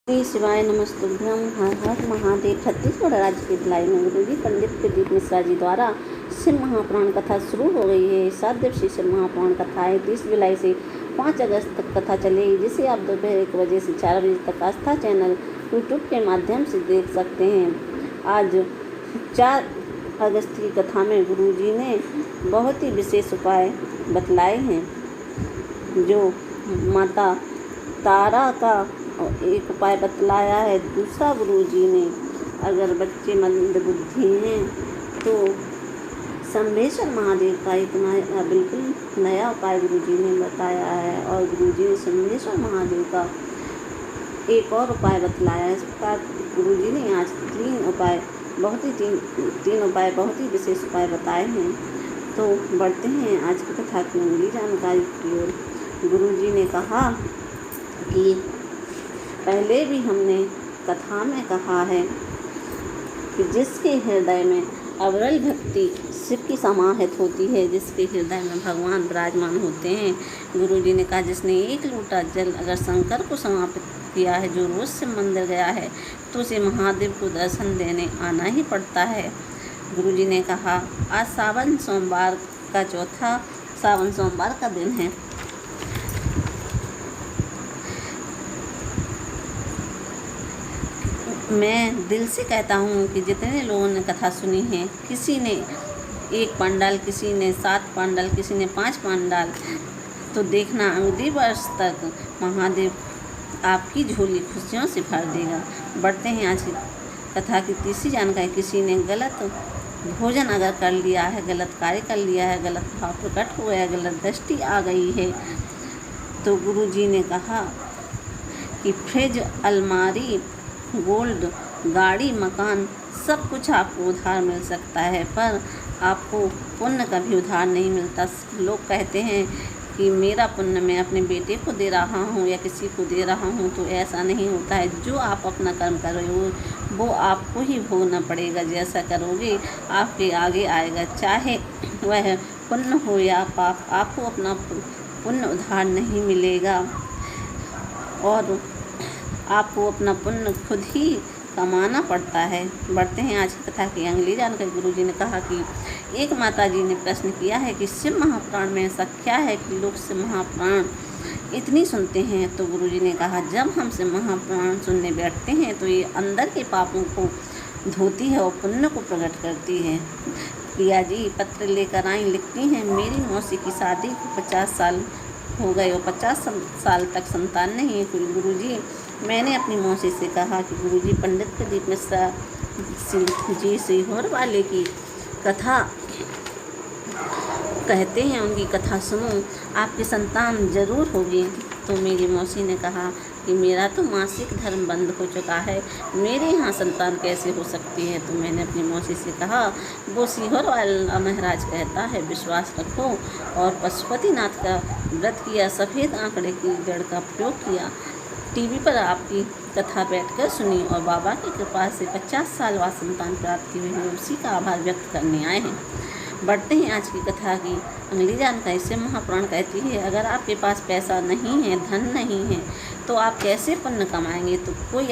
श्री शिवाय नमस्तुभ्यं। हर हर महादेव। छत्तीसगढ़ राज्य के भिलाई में गुरुजी पंडित प्रदीप मिश्रा जी द्वारा शिव महापुराण कथा शुरू हो गई है। 7 दिवसीय शिव महापुराण कथाएँ 30 जुलाई से 5 अगस्त तक कथा चलेगी, जिसे आप दोपहर 1 बजे से 4 बजे तक आस्था चैनल यूट्यूब के माध्यम से देख सकते हैं। आज 4 अगस्त की कथा में गुरुजी ने बहुत ही विशेष उपाय बतलाए हैं। जो माता तारा का एक उपाय बतलाया है। दूसरा गुरुजी ने अगर बच्चे मंद बुद्धि हैं तो शंभेश्वर महादेव का एक बिल्कुल नया उपाय गुरुजी ने बताया है। और गुरुजी ने शंभेश्वर महादेव का एक और उपाय बतलाया है। इस प्रकार गुरुजी ने आज 3 उपाय बहुत ही विशेष उपाय बताए हैं। तो बढ़ते हैं आज की कथा की अगली जानकारी की ओर। गुरुजी ने कहा कि पहले भी हमने कथा में कहा है कि जिसके हृदय में अविरल भक्ति शिव की समाहित होती है, जिसके हृदय में भगवान विराजमान होते हैं, गुरुजी ने कहा जिसने 1 लोटा जल अगर शंकर को समर्पित किया है, जो रोज़ शिव मंदिर गया है, तो उसे महादेव को दर्शन देने आना ही पड़ता है। गुरुजी ने कहा आज सावन सोमवार का चौथा सावन सोमवार का दिन है। मैं दिल से कहता हूँ कि जितने लोगों ने कथा सुनी है, किसी ने 1 पांडाल, किसी ने 7 पांडाल, किसी ने 5 पांडाल, तो देखना अगले वर्ष तक महादेव आपकी झोली खुशियों से भर देगा। बढ़ते हैं आज की कथा की तीसरी जानकारी। किसी ने गलत भोजन अगर कर लिया है, गलत कार्य कर लिया है, गलत भाव प्रकट हुआ है, गलत दृष्टि आ गई है, तो गुरुजी ने कहा कि फ्रिज, अलमारी, गोल्ड, गाड़ी, मकान सब कुछ आपको उधार मिल सकता है, पर आपको पुण्य कभी उधार नहीं मिलता। लोग कहते हैं कि मेरा पुण्य मैं अपने बेटे को दे रहा हूँ या किसी को दे रहा हूँ, तो ऐसा नहीं होता है। जो आप अपना कर्म कर रहे हो वो आपको ही भोगना पड़ेगा। जैसा करोगे आपके आगे आएगा, चाहे वह पुण्य हो या पाप, आपको अपना पुण्य उधार नहीं मिलेगा और आपको अपना पुण्य खुद ही कमाना पड़ता है। बढ़ते हैं आज की कथा की अगली जानकारी। गुरुजी ने कहा कि एक माता जी ने प्रश्न किया है कि शिव महापुराण में ऐसा क्या है कि लोग शिव महापुराण इतनी सुनते हैं। तो गुरुजी ने कहा जब हम शिव महापुराण सुनने बैठते हैं तो ये अंदर के पापों को धोती है और पुण्य को प्रकट करती है। प्रिया जी पत्र लेकर आई, लिखती हैं मेरी मौसी की शादी को 50 साल हो गए और 50 साल तक संतान नहीं है। गुरुजी मैंने अपनी मौसी से कहा कि गुरुजी पंडित प्रदीप मिश्रा जी सीहोर वाले की कथा कहते हैं, उनकी कथा सुनो, आपकी संतान जरूर होगी। तो मेरी मौसी ने कहा कि मेरा तो मासिक धर्म बंद हो चुका है, मेरे यहाँ संतान कैसे हो सकती है। तो मैंने अपनी मौसी से कहा वो सीहोर वाला महाराज कहता है विश्वास रखो, और पशुपतिनाथ का व्रत किया, सफ़ेद आंकड़े की जड़ का प्रयोग किया, टीवी पर आपकी कथा बैठकर सुनी और बाबा की कृपा से 50 साल बाद संतान प्राप्ति हुई है, उसी का आभार व्यक्त करने आए हैं। बढ़ते हैं आज की कथा की अगली जानकारी। शिव महापुराण कहती है अगर आपके पास पैसा नहीं है, धन नहीं है, तो आप कैसे पुण्य कमाएंगे। तो कोई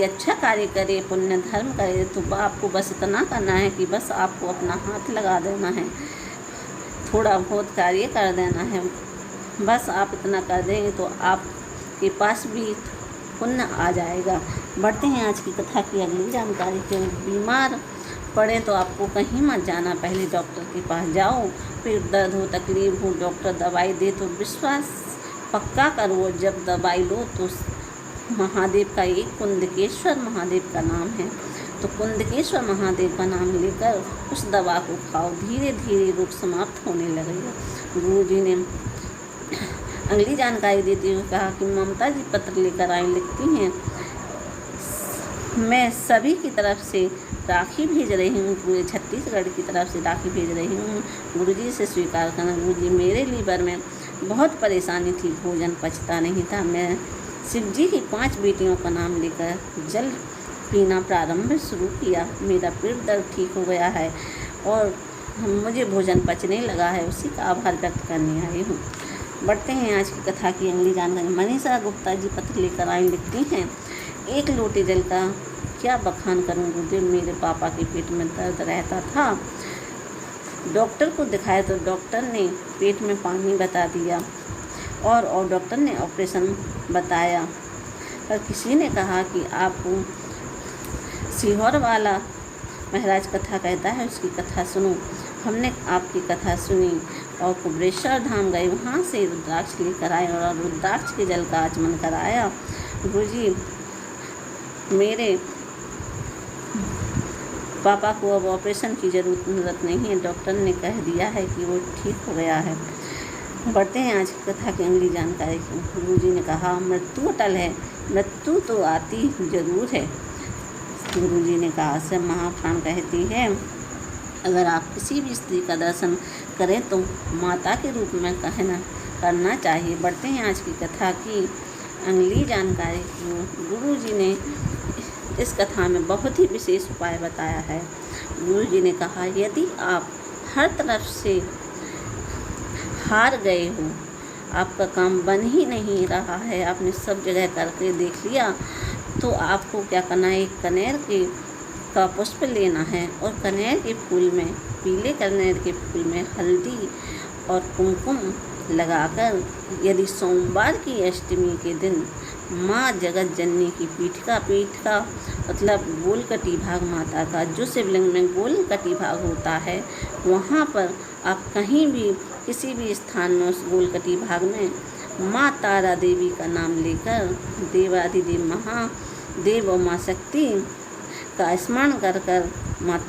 अच्छा कार्य करे, पुण्य धर्म करे, तो आपको बस इतना करना है कि बस आपको अपना हाथ लगा देना है, थोड़ा बहुत कार्य कर देना है। बस आप इतना कर देंगे तो आपके पास भी पुण्य आ जाएगा। बढ़ते हैं आज की कथा की अगली जानकारी। के बीमार पड़े तो आपको कहीं मत जाना, पहले डॉक्टर के पास जाओ, फिर दर्द हो, तकलीफ हो, डॉक्टर दवाई दे तो विश्वास पक्का करो। जब दवाई लो तो महादेव का एक कुंदकेश्वर महादेव का नाम है, तो कुंदकेश्वर महादेव का नाम लेकर उस दवा को खाओ, धीरे धीरे रोग समाप्त होने लगेगा। गुरुजी ने अगली जानकारी देते हुए कहा कि ममता जी पत्र लेकर आई, लिखती हैं मैं सभी की तरफ से राखी भेज रही हूँ, पूरे छत्तीसगढ़ की तरफ से राखी भेज रही हूँ, गुरुजी से स्वीकार करना। गुरुजी मेरे लीवर में बहुत परेशानी थी, भोजन पचता नहीं था, मैं शिवजी की 5 बेटियों का नाम लेकर जल पीना प्रारंभ शुरू किया, मेरा पेट दर्द ठीक हो गया है और मुझे भोजन पचने लगा है, उसी का आभार व्यक्त करने आई हूँ। बढ़ते हैं आज की कथा की अगली जानकारी। मनीषा गुप्ता जी पत्र लेकर आई, लिखती हैं, एक लोटे जल का क्या बखान करूं गुरुदेव, मेरे पापा के पेट में दर्द रहता था। डॉक्टर को दिखाया तो डॉक्टर ने पेट में पानी बता दिया और डॉक्टर ने ऑपरेशन बताया, पर किसी ने कहा कि आपको सीहोर वाला महाराज कथा कहता है, उसकी कथा सुनो। हमने आपकी कथा सुनी और कुबरेश्वर धाम गए, वहाँ से रुद्राक्ष लेकर आए और रुद्राक्ष के जल का आचमन कराया। गुरुजी, मेरे पापा को अब ऑपरेशन की ज़रूरत नहीं है, डॉक्टर ने कह दिया है कि वो ठीक हो गया है। बढ़ते हैं आज की कथा की अगली जानकारी की। गुरुजी ने कहा, मृत्यु अटल है, मृत्यु तो आती जरूर है। गुरुजी ने कहा, से महाप्राण कहती है, अगर आप किसी भी स्त्री का दर्शन करें तो माता के रूप में करना चाहिए। बढ़ते हैं आज की कथा की अगली जानकारी की। गुरुजी ने इस कथा में बहुत ही विशेष उपाय बताया है। गुरुजी ने कहा, यदि आप हर तरफ से हार गए हो, आपका काम बन ही नहीं रहा है, आपने सब जगह करके देख लिया, तो आपको क्या करना है, एक कनेर का पुष्प लेना है और कनेर के फूल में, पीले कनेर के फूल में हल्दी और कुमकुम लगाकर, यदि सोमवार की अष्टमी के दिन माँ जगत जननी की पीठ का मतलब गोल कटी भाग माता का, जो शिवलिंग में गोल कटी भाग होता है, वहाँ पर आप कहीं भी किसी भी स्थान में उस गोल कटी भाग में माँ तारा देवी का नाम लेकर, देवाधिदेव महादेव और माँ शक्ति का स्मरण कर कर, माँ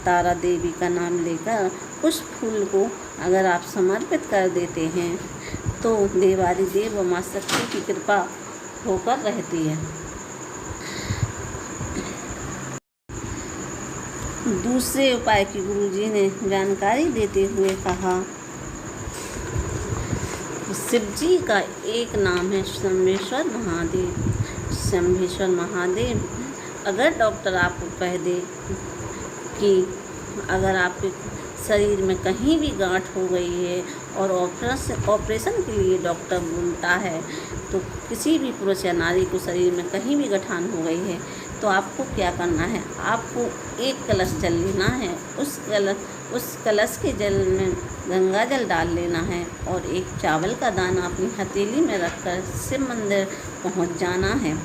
तारा देवी का नाम लेकर उस फूल को अगर आप समर्पित कर देते हैं तो देवाधिदेव और माँ शक्ति की कृपा होकर रहती है। दूसरे उपाय की गुरुजी ने जानकारी देते हुए कहा, शिव जी का एक नाम है शंभेश्वर महादेव। शंभेश्वर महादेव, अगर डॉक्टर आपको कह दे कि अगर आपके शरीर में कहीं भी गांठ हो गई है और ऑपरेशन के लिए डॉक्टर बोलता है, तो किसी भी पुरुष या नारी को शरीर में कहीं भी गठान हो गई है, तो आपको क्या करना है, आपको एक कलश जल लेना है। उस कलश के जल में गंगा जल डाल लेना है और एक चावल का दाना अपनी हथेली में रखकर शिव मंदिर पहुंच जाना है।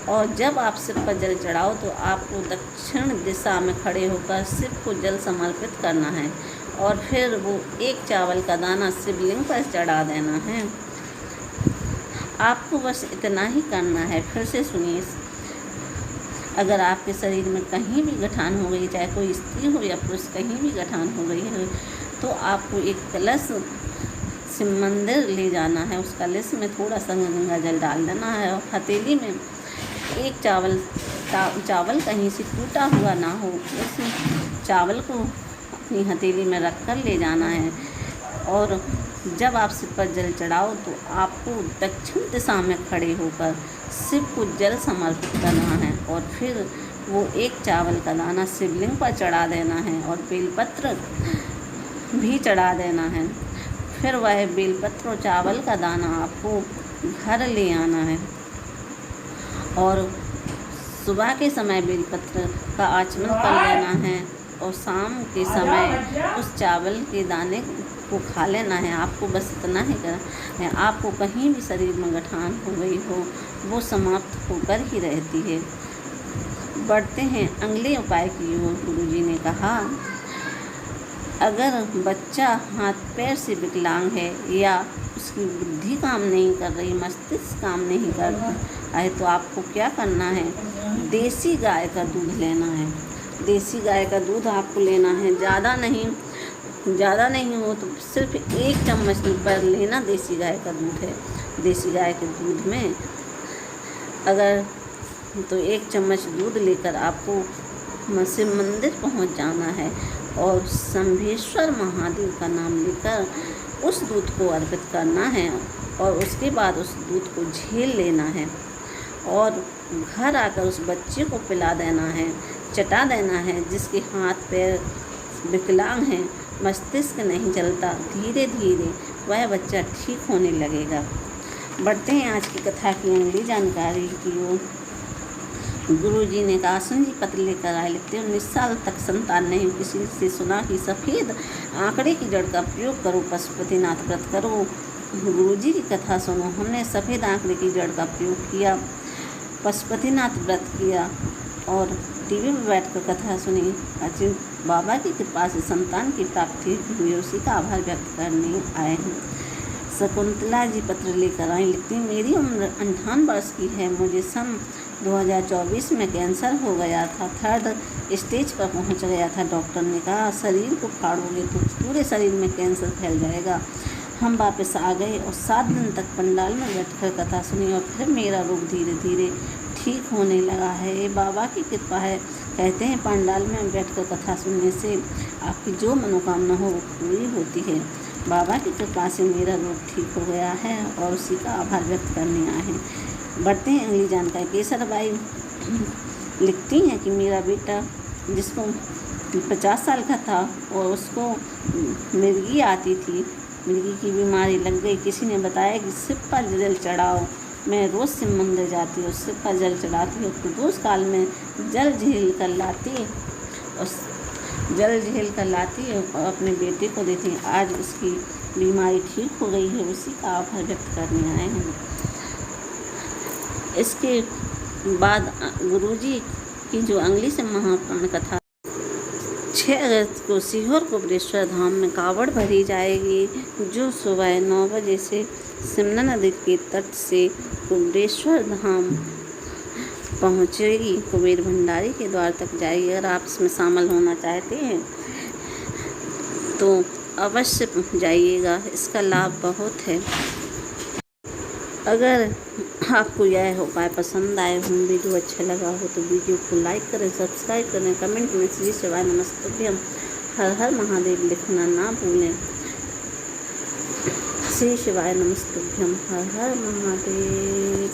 और जब आप शिव पर जल चढ़ाओ तो आपको दक्षिण दिशा में खड़े होकर शिव को जल समर्पित करना है और फिर वो एक चावल का दाना शिवलिंग पर चढ़ा देना है। आपको बस इतना ही करना है। फिर से सुनिए, अगर आपके शरीर में कहीं भी गठान हो गई, चाहे कोई स्त्री हो या पुरुष, कहीं भी गठान हो गई है, तो आपको एक कलश शिव मंदिर ले जाना है। उस कलश में थोड़ा सा गंगा जल डाल देना है और हथेली में एक चावल कहीं से टूटा हुआ ना हो, उस चावल को अपनी हथेली में रख कर ले जाना है। और जब आप शिव पर जल चढ़ाओ तो आपको दक्षिण दिशा में खड़े होकर शिव को जल समर्पित करना है और फिर वो एक चावल का दाना शिवलिंग पर चढ़ा देना है और बेलपत्र भी चढ़ा देना है। फिर वह बेलपत्र और चावल का दाना आपको घर ले आना है और सुबह के समय बेलपत्र का आचमन कर लेना है और शाम के समय उस चावल के दाने को खा लेना है। आपको बस इतना ही करना है। आपको कहीं भी शरीर में गठान हो गई हो, वो समाप्त होकर ही रहती है। बढ़ते हैं अगले उपाय की ओर। गुरुजी ने कहा, अगर बच्चा हाथ पैर से विकलांग है या उसकी बुद्धि काम नहीं कर रही, मस्तिष्क काम नहीं कर रहा है, तो आपको क्या करना है, देसी गाय का दूध लेना है। देसी गाय का दूध आपको लेना है, ज़्यादा नहीं हो तो सिर्फ 1 चम्मच पर लेना देसी गाय का दूध है। देसी गाय के दूध में अगर तो 1 चम्मच दूध लेकर आपको शिव मंदिर पहुंच जाना है और शंभेश्वर महादेव का नाम लेकर उस दूध को अर्पित करना है और उसके बाद उस दूध को झेल लेना है और घर आकर उस बच्चे को पिला देना है, चटा देना है। जिसके हाथ पैर विकलांग हैं, मस्तिष्क नहीं चलता, धीरे धीरे वह बच्चा ठीक होने लगेगा। बढ़ते हैं आज की कथा की अगली जानकारी की ओर। गुरुजी ने कहा, सुन जी पत्र लेकर आए। लिखते हो, 19 साल तक संतान नहीं, किसी से सुना कि सफ़ेद आंकड़े की जड़ का प्रयोग करो, पशुपतिनाथ व्रत करो। गुरुजी की कथा सुनो। हमने सफ़ेद आंकड़े की जड़ का प्रयोग किया, पशुपतिनाथ व्रत किया और टीवी में बैठकर कथा सुनी। अचिन बाबा की कृपा से संतान की प्राप्ति हुई, उसी का आभार व्यक्त करने आए हैं। शकुंतला जी पत्र लेकर आई। लिखती, मेरी उम्र 58 वर्ष की है। मुझे सन 2024 में कैंसर हो गया था, 3rd स्टेज पर पहुंच गया था। डॉक्टर ने कहा, शरीर को फाड़ोगे तो पूरे शरीर में कैंसर फैल जाएगा। हम वापस आ गए और 7 दिन तक पंडाल में बैठकर कथा सुनी और फिर मेरा रोग धीरे धीरे ठीक होने लगा है। ये बाबा की कृपा है। कहते हैं पंडाल में बैठकर कथा सुनने से आपकी जो मनोकामना हो वो पूरी होती है। बाबा की कृपा से मेरा रोग ठीक हो गया है और उसी का आभार व्यक्त करने आए हैं। बढ़ते हैं अगली जानकारी। केसरबाई लिखती हैं कि मेरा बेटा जिसको 50 साल का था और उसको मिर्गी आती थी, मिर्गी की बीमारी लग गई। किसी ने बताया कि शिव पर जल चढ़ाओ। मैं रोज़ शिव मंदिर जाती हूँ, शिव पर जल चढ़ाती हूँ, प्रदोष काल में जल झेल कर लाती और अपने बेटे को देती। आज उसकी बीमारी ठीक हो गई है, उसी का आभार व्यक्त करने आए हैं। इसके बाद गुरुजी की जो अगली से महापुराण कथा, 6 अगस्त को सीहोर कुबेरेश्वर धाम में कावड़ भरी जाएगी, जो सुबह 9 बजे से सिमना नदी के तट से कुबेरेश्वर धाम पहुंचेगी, कुबेर भंडारी के द्वार तक जाएगी। अगर आप इसमें शामिल होना चाहते हैं तो अवश्य जाइएगा, इसका लाभ बहुत है। अगर आपको यह उपाय पसंद आए हो, वीडियो अच्छा लगा हो तो वीडियो को लाइक करें, सब्सक्राइब करें, कमेंट में श्री शिवाय नमस्तुभ्यम हर हर महादेव लिखना ना भूलें। श्री शिवाय नमस्तुभ्यम हर हर महादेव।